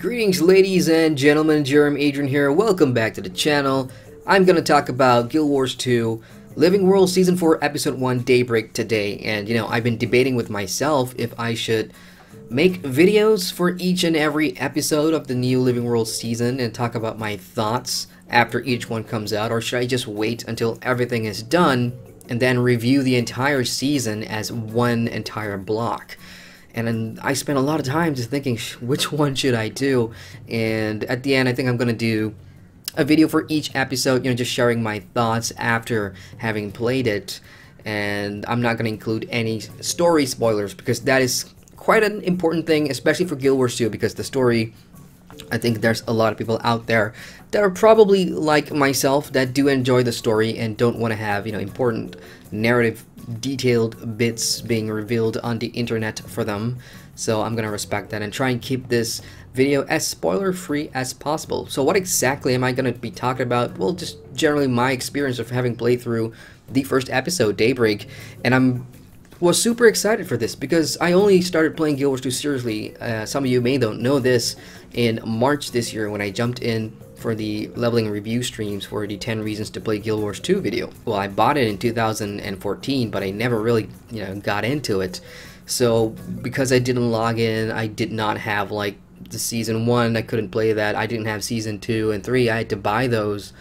Greetings ladies and gentlemen, Adrian here, welcome back to the channel. I'm gonna talk about Guild Wars 2 Living World Season 4 Episode 1 Daybreak today, and I've been debating with myself if I should make videos for each and every episode of the new Living World season and talk about my thoughts after each one comes out, or should I just wait until everything is done and then review the entire season as one entire block. And I spent a lot of time just thinking, which one should I do? And at the end, I think I'm going to do a video for each episode, just sharing my thoughts after having played it. And I'm not going to include any story spoilers because that is quite an important thing, especially for Guild Wars 2, because the story, I think there's a lot of people out there that are probably like myself that do enjoy the story and don't want to have, important narrative detailed bits being revealed on the internet for them. So I'm gonna respect that and try and keep this video as spoiler free as possible. So what exactly am I gonna be talking about? Well, just generally my experience of having played through the first episode, Daybreak, and was super excited for this because I only started playing Guild Wars 2 seriously. Some of you may don't know this, in March this year when I jumped in for the leveling review streams for the 10 reasons to play Guild Wars 2 video. Well, I bought it in 2014, but I never really, got into it. So because I didn't log in, I did not have like the season 1, I couldn't play that. I didn't have season 2 and 3, I had to buy those.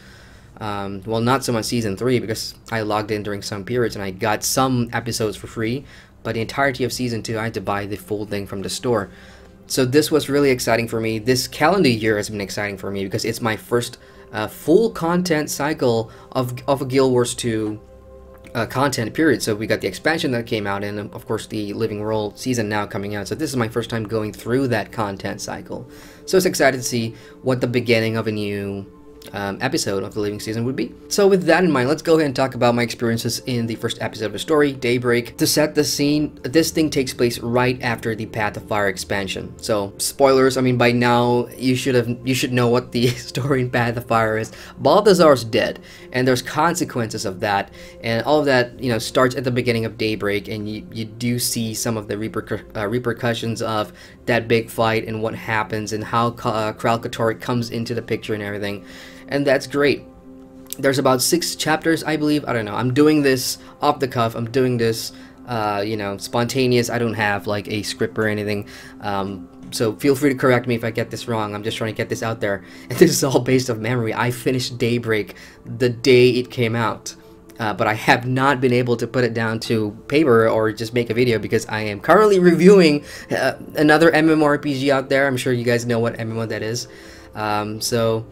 Well, not so much season 3 because I logged in during some periods and I got some episodes for free, but the entirety of season 2 I had to buy the full thing from the store. So this was really exciting for me. This calendar year has been exciting for me because it's my first full content cycle of a Guild Wars 2 content period. So we got the expansion that came out, and of course the Living World season now coming out. So this is my first time going through that content cycle. So it's excited to see what the beginning of a new episode of the Living season would be. So with that in mind, let's go ahead and talk about my experiences in the first episode of the story, Daybreak. To set the scene, this thing takes place right after the Path of Fire expansion. So spoilers, I mean by now you should know what the story in Path of Fire is. Balthazar's dead, and there's consequences of that, and all of that starts at the beginning of Daybreak, and you do see some of the repercussions of that big fight and what happens and how Kralkatorrik comes into the picture and everything. And that's great. There's about 6 chapters, I believe. I don't know. I'm doing this off the cuff. I'm doing this, spontaneous. I don't have like a script or anything. So feel free to correct me if I get this wrong. I'm just trying to get this out there. And this is all based off memory. I finished Daybreak the day it came out. But I have not been able to put it down to paper or just make a video because I am currently reviewing another MMORPG out there. I'm sure you guys know what MMO that is. So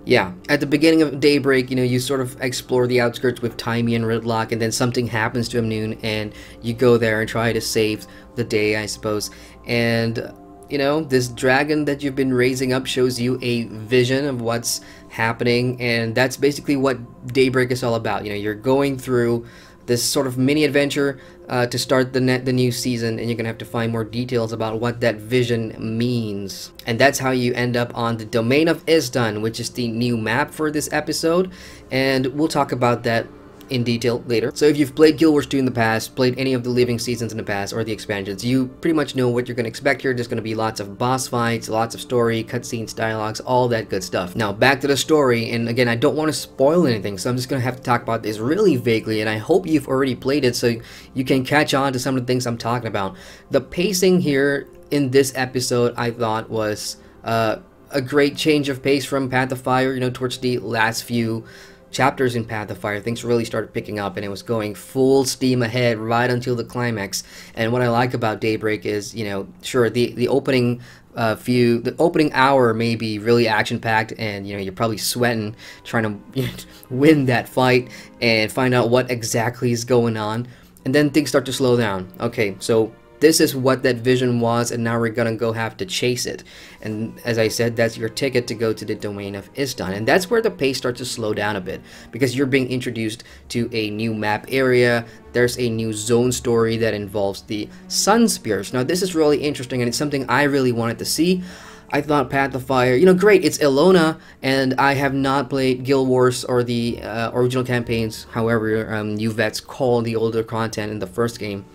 yeah, at the beginning of Daybreak, you sort of explore the outskirts with Timey and Ridlock, and then something happens to Amnoon, and you go there and try to save the day, I suppose. And this dragon that you've been raising up shows you a vision of what's happening, and that's basically what Daybreak is all about. You're going through this sort of mini adventure to start the new season, and you're gonna have to find more details about what that vision means. And that's how you end up on the Domain of Isdun, which is the new map for this episode, and we'll talk about that in detail later. So if you've played Guild Wars 2 in the past, played any of the Living seasons in the past, or the expansions, you pretty much know what you're going to expect here. There's going to be lots of boss fights, lots of story, cutscenes, dialogues, all that good stuff. Now back to the story, and again, I don't want to spoil anything, so I'm just going to have to talk about this really vaguely, and I hope you've already played it so you can catch on to some of the things I'm talking about. The pacing here in this episode, I thought, was a great change of pace from Path of Fire. Towards the last few chapters in Path of Fire, things really started picking up, and it was going full steam ahead right until the climax. And what I like about Daybreak is, sure, the opening hour may be really action-packed, and you're probably sweating trying to win that fight and find out what exactly is going on, and then things start to slow down. Okay, so this is what that vision was, and now we're gonna go have to chase it. And as I said, that's your ticket to go to the Domain of Isdun. And that's where the pace starts to slow down a bit, because you're being introduced to a new map area. There's a new zone story that involves the Sun Spears. Now this is really interesting, and it's something I really wanted to see. I thought Path of Fire, great, it's Elona, and I have not played Guild Wars or the original campaigns, however you vets call the older content in the first game.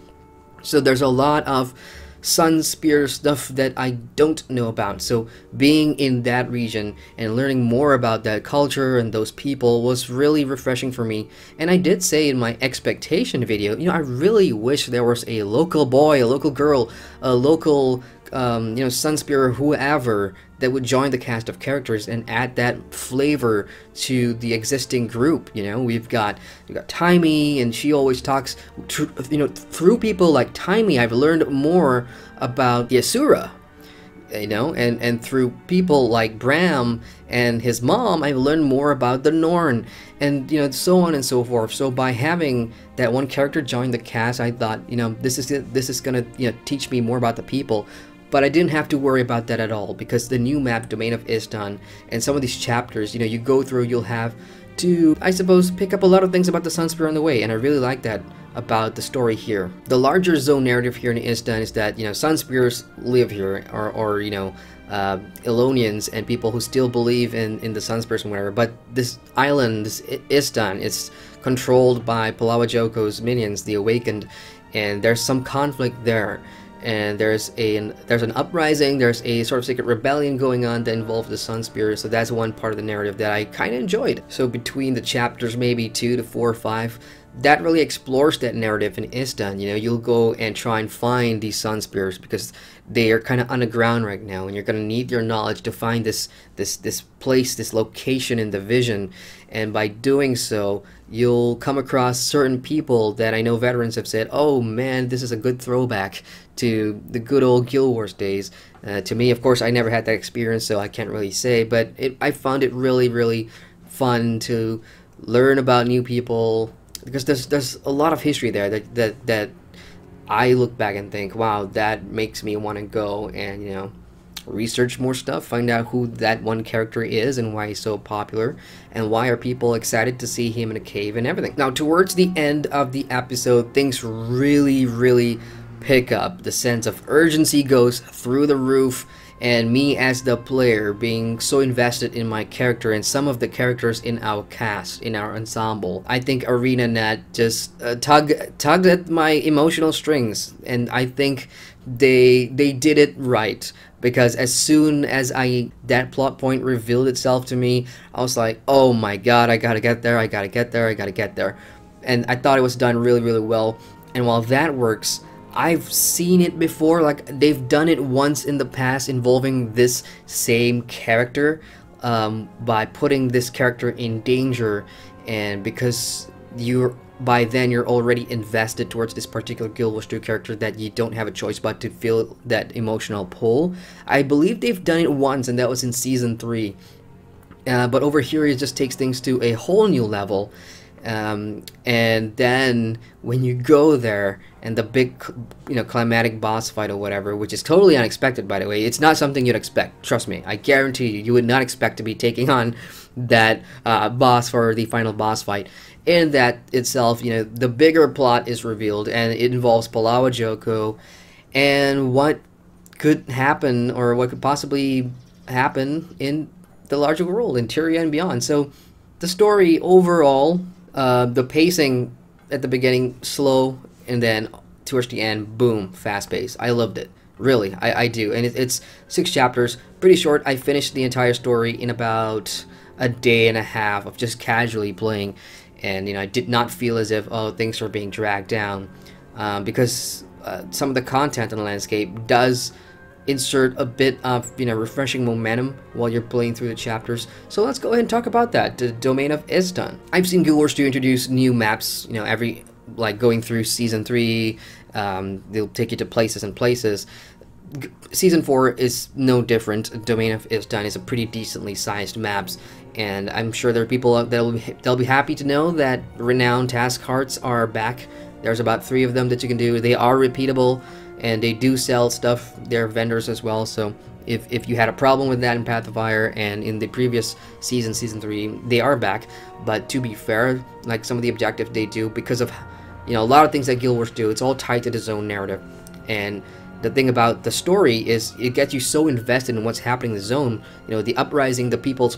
So there's a lot of sun spear stuff that I don't know about. So being in that region and learning more about that culture and those people was really refreshing for me. And I did say in my expectation video, I really wish there was a local boy, a local girl, a local sun spear, whoever, that would join the cast of characters and add that flavor to the existing group. We've got Taimi, and she always talks through people like Taimi. I've learned more about Yasura, and through people like Bram and his mom, I've learned more about the Norn, and so on and so forth. So by having that one character join the cast, I thought, this is gonna teach me more about the people. But I didn't have to worry about that at all, because the new map, Domain of Istan, and some of these chapters, you go through, you'll have to, I suppose, pick up a lot of things about the Sun Spear on the way, and I really like that about the story here. The larger zone narrative here in Istan is that, Sun Spears live here, or Elonians and people who still believe in the Sun Spears and whatever, but this island, this Istan, is controlled by Palawa Joko's minions, the Awakened, and there's some conflict there. And there's an uprising, there's a sort of secret rebellion going on that involves the Sun Spear, so that's one part of the narrative that I kind of enjoyed. So between the chapters maybe 2 to 4 or 5, that really explores that narrative in Istan. You'll go and try and find these Sun Spears because they are kind of underground right now, and you're going to need your knowledge to find this place, this location in the vision. And by doing so, you'll come across certain people that I know veterans have said, oh man, this is a good throwback to the good old Guild Wars days. To me, of course, I never had that experience, so I can't really say, but I found it really, really fun to learn about new people, because there's a lot of history there that I look back and think, wow, that makes me want to go and research more stuff, find out who that one character is and why he's so popular, and why are people excited to see him in a cave and everything. Now, towards the end of the episode, things really pick up. The sense of urgency goes through the roof, and me as the player being so invested in my character and some of the characters in our cast, in our ensemble. I think ArenaNet just tugged at my emotional strings, and I think they did it right, because as soon as that plot point revealed itself to me, I was like, oh my god, I gotta get there, I gotta get there, I gotta get there. And I thought it was done really well. And while that works, I've seen it before, like they've done it once in the past involving this same character, by putting this character in danger, and because by then you're already invested towards this particular Guild Wars 2 character that you don't have a choice but to feel that emotional pull. I believe they've done it once, and that was in Season 3. But over here it just takes things to a whole new level. And then when you go there and the big climatic boss fight or whatever, which is totally unexpected, by the way, it's not something you'd expect, trust me, I guarantee you would not expect to be taking on that boss for the final boss fight. In that itself, the bigger plot is revealed, and it involves Palawa Joko and what could happen, or what could possibly happen in the larger world, in Tyria and beyond. So the story overall, the pacing at the beginning slow, and then towards the end, boom, fast pace. I loved it, really, I do. And it's 6 chapters, pretty short. I finished the entire story in about a day and a half of just casually playing, and I did not feel as if things were being dragged down, because some of the content on the landscape does insert a bit of refreshing momentum while you're playing through the chapters. So let's go ahead and talk about that. The Domain of Istan. I've seen Guild Wars 2 introduce new maps, every, like going through Season 3, they'll take you to places and places. Season 4 is no different. Domain of Istan is a pretty decently sized maps, and I'm sure there are people that'll be happy to know that renowned task carts are back. There's about 3 of them that you can do. They are repeatable, and they do sell stuff. They're vendors as well, so if you had a problem with that in Path of Fire and in the previous season, Season 3, they are back. But to be fair, like some of the objectives they do, because of a lot of things that Guild Wars do, it's all tied to the zone narrative, and the thing about the story is it gets you so invested in what's happening in the zone. You know, the uprising, the people's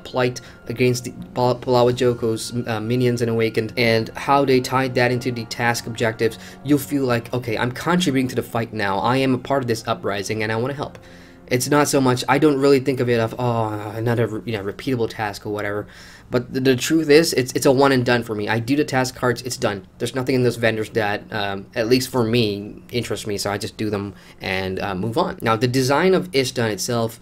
plight against the Palawajoko's minions and Awakened, and how they tied that into the task objectives. You'll feel like, okay, I'm contributing to the fight now. I am a part of this uprising, and I want to help. It's not so much, I don't really think of it of, oh, another, repeatable task or whatever. But the truth is, it's a one and done for me. I do the task cards, it's done. There's nothing in those vendors that, at least for me, interests me, so I just do them and move on. Now, the design of Istan itself,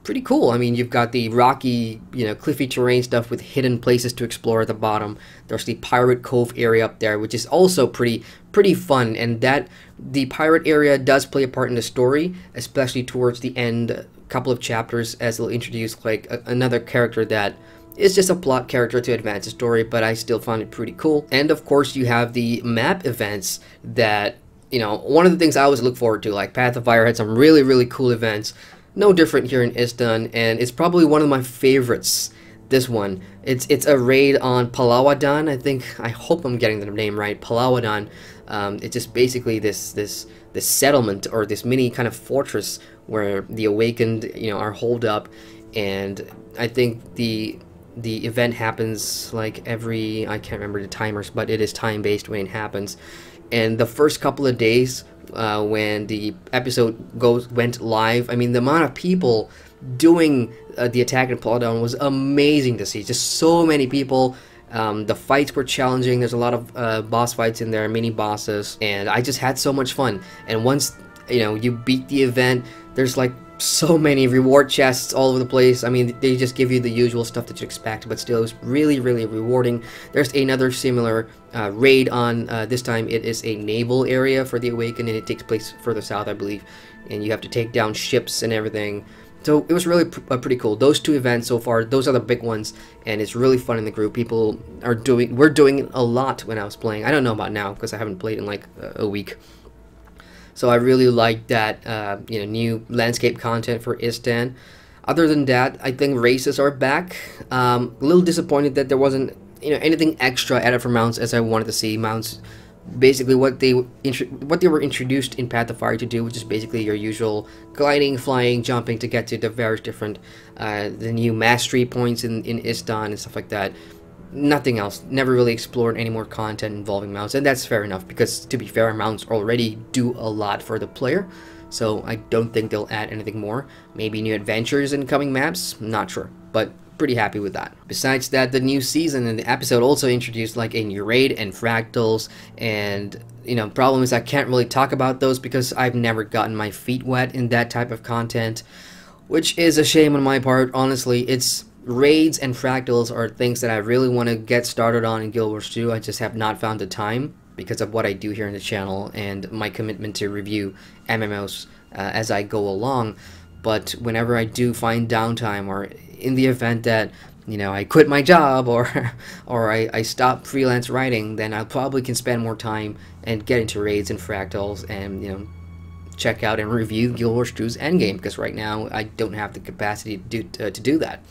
pretty cool. I mean, you've got the rocky, cliffy terrain stuff with hidden places to explore at the bottom. There's the Pirate Cove area up there, which is also pretty fun, and that the pirate area does play a part in the story, especially towards the end, a couple of chapters, as they'll introduce like another character that is just a plot character to advance the story, but I still found it pretty cool. And of course, you have the map events that, one of the things I always look forward to, like Path of Fire had some really cool events. No different here in Istan, and it's probably one of my favorites. This one, it's a raid on Palawadan. I hope I'm getting the name right. Palawadan. It's just basically this settlement, or this mini kind of fortress where the Awakened, are holed up, and I think the event happens like every, I can't remember the timers, but it is time based when it happens. And the first couple of days, when the episode went live, I mean, the amount of people doing the attack in Palawadan was amazing to see. Just so many people. The fights were challenging. There's a lot of boss fights in there, mini bosses, and I just had so much fun. And once you beat the event, there's like so many reward chests all over the place. I mean, they just give you the usual stuff that you expect, but still, it was really rewarding. There's another similar raid on, this time it is a naval area for the Awakened, and it takes place further south, I believe, and you have to take down ships and everything. So it was really pretty cool. Those two events so far, those are the big ones, and it's really fun in the group. We're doing it a lot when I was playing. I don't know about now because I haven't played in like a week. So I really like that new landscape content for Istan. Other than that, I think races are back. A little disappointed that there wasn't anything extra added for mounts as I wanted to see. Mounts, basically what they were introduced in Path of Fire to do, which is basically your usual gliding, flying, jumping to get to the various different the new mastery points in Istan and stuff like that. Nothing else. Never really explored any more content involving mounts, and that's fair enough, because to be fair, mounts already do a lot for the player, so I don't think they'll add anything more. Maybe new adventures in coming maps, not sure, but pretty happy with that. Besides that, the new season and the episode also introduced like a new raid and fractals, and problem is I can't really talk about those because I've never gotten my feet wet in that type of content, which is a shame on my part. Honestly, it's raids and fractals are things that I really want to get started on in Guild Wars 2. I just have not found the time because of what I do here in the channel and my commitment to review MMOs as I go along. But whenever I do find downtime, or in the event that I quit my job or I stop freelance writing, then I probably can spend more time and get into raids and fractals and check out and review Guild Wars 2's endgame, because right now I don't have the capacity to do that.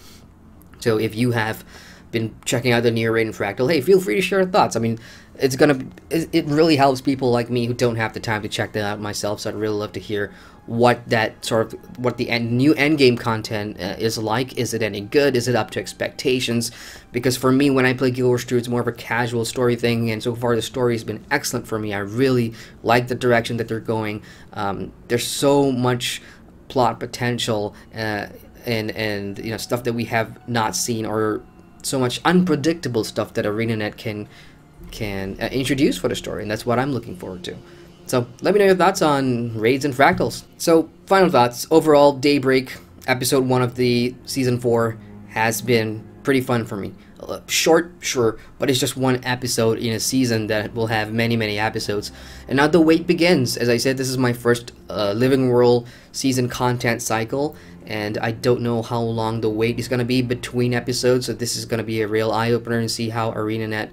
So if you have been checking out the new raid and fractal, hey, feel free to share your thoughts. I mean, it really helps people like me who don't have the time to check that out myself. So I'd really love to hear what the new endgame content is like. Is it any good? Is it up to expectations? Because for me, when I play Guild Wars 2, it's more of a casual story thing, and so far the story has been excellent for me. I really like the direction that they're going. There's so much plot potential and stuff that we have not seen, or so much unpredictable stuff that ArenaNet can introduce for the story, and that's what I'm looking forward to. So let me know your thoughts on raids and fractals. So final thoughts. Overall, Daybreak episode 1 of the season 4 has been pretty fun for me. Short, sure, but it's just one episode in a season that will have many episodes. And now the wait begins. As I said, this is my first Living World season content cycle, and I don't know how long the wait is going to be between episodes, so this is going to be a real eye-opener and see how ArenaNet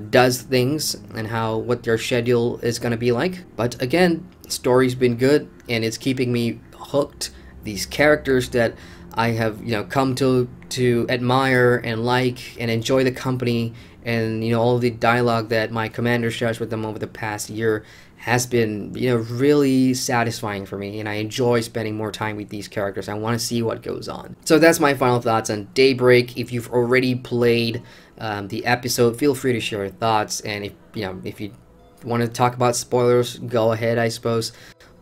does things and what their schedule is going to be like. But again, story's been good, and it's keeping me hooked. These characters that I have come to admire and like and enjoy the company, and all the dialogue that my commander shares with them over the past year has been, you know, really satisfying for me, and I enjoy spending more time with these characters. I want to see what goes on. So that's my final thoughts on Daybreak. If you've already played the episode, feel free to share your thoughts, and if you want to talk about spoilers, go ahead, I suppose.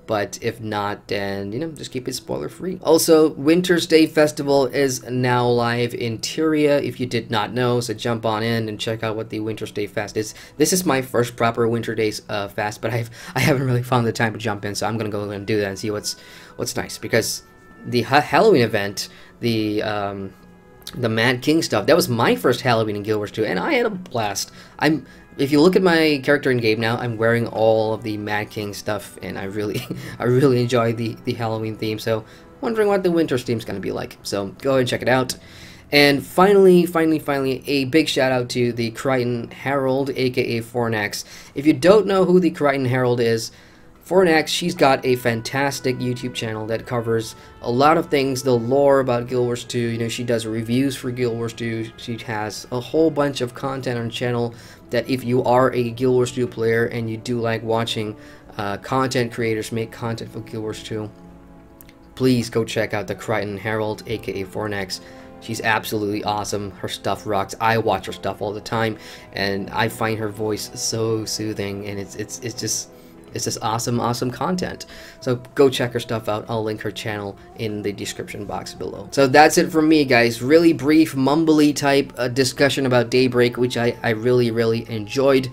But if not, then, you know, just keep it spoiler free. Also, Winter's Day Festival is now live in Tyria, if you did not know, so jump on in and check out what the Winter's Day Fest is. This is my first proper Winter Days fest, but I haven't really found the time to jump in, so I'm gonna go and do that and see what's nice, because the Halloween event, the Mad King stuff, that was my first Halloween in Guild Wars 2, and I had a blast. If you look at my character in game now, I'm wearing all of the Mad King stuff, and I really enjoy the Halloween theme. So, wondering what the winter theme's gonna be like. So go ahead and check it out. And finally, a big shout out to the Crichton Herald, aka Fornax. If you don't know who the Crichton Herald is, Fornax, she's got a fantastic YouTube channel that covers a lot of things, the lore about Guild Wars 2. You know, she does reviews for Guild Wars 2. She has a whole bunch of content on her channel that if you are a Guild Wars 2 player and you do like watching content creators make content for Guild Wars 2, please go check out the Crichton Herald, aka Fornax. She's absolutely awesome. Her stuff rocks. I watch her stuff all the time, and I find her voice so soothing, and it's just awesome content. So go check her stuff out. I'll link her channel in the description box below. So that's it from me, guys. Really brief, mumbly type discussion about Daybreak, which I really enjoyed.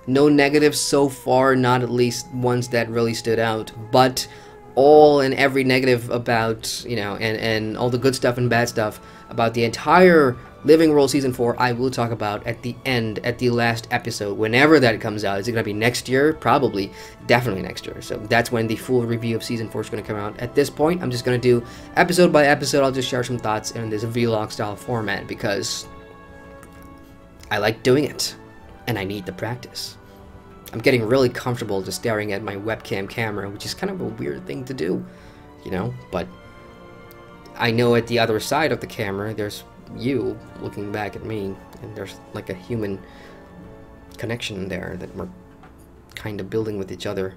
No negatives so far, not at least ones that really stood out, but all and every negative about, you know, and all the good stuff and bad stuff about the entire Living World Season 4, I will talk about at the end, at the last episode, whenever that comes out. Is it going to be next year? Probably. Definitely next year. So that's when the full review of Season 4 is going to come out. At this point, I'm just going to do episode by episode. I'll just share some thoughts in this vlog style format because I like doing it, and I need the practice. I'm getting really comfortable just staring at my webcam camera, which is kind of a weird thing to do, you know, but I know at the other side of the camera, there's you looking back at me, and there's like a human connection there that we're kind of building with each other.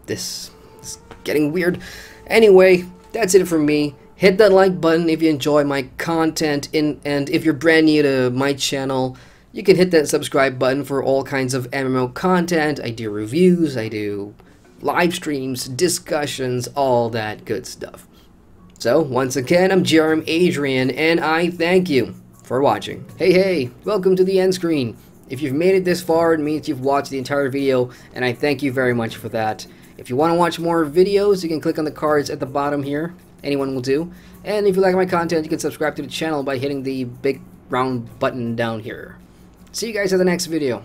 This is getting weird. Anyway, that's it from me. Hit that like button if you enjoy my content, and if you're brand new to my channel, you can hit that subscribe button for all kinds of MMO content. I do reviews, I do live streams, discussions, all that good stuff. So, once again, I'm Adrian, and I thank you for watching. Hey, welcome to the end screen. If you've made it this far, it means you've watched the entire video, and I thank you very much for that. If you want to watch more videos, you can click on the cards at the bottom here. Anyone will do. And if you like my content, you can subscribe to the channel by hitting the big round button down here. See you guys in the next video.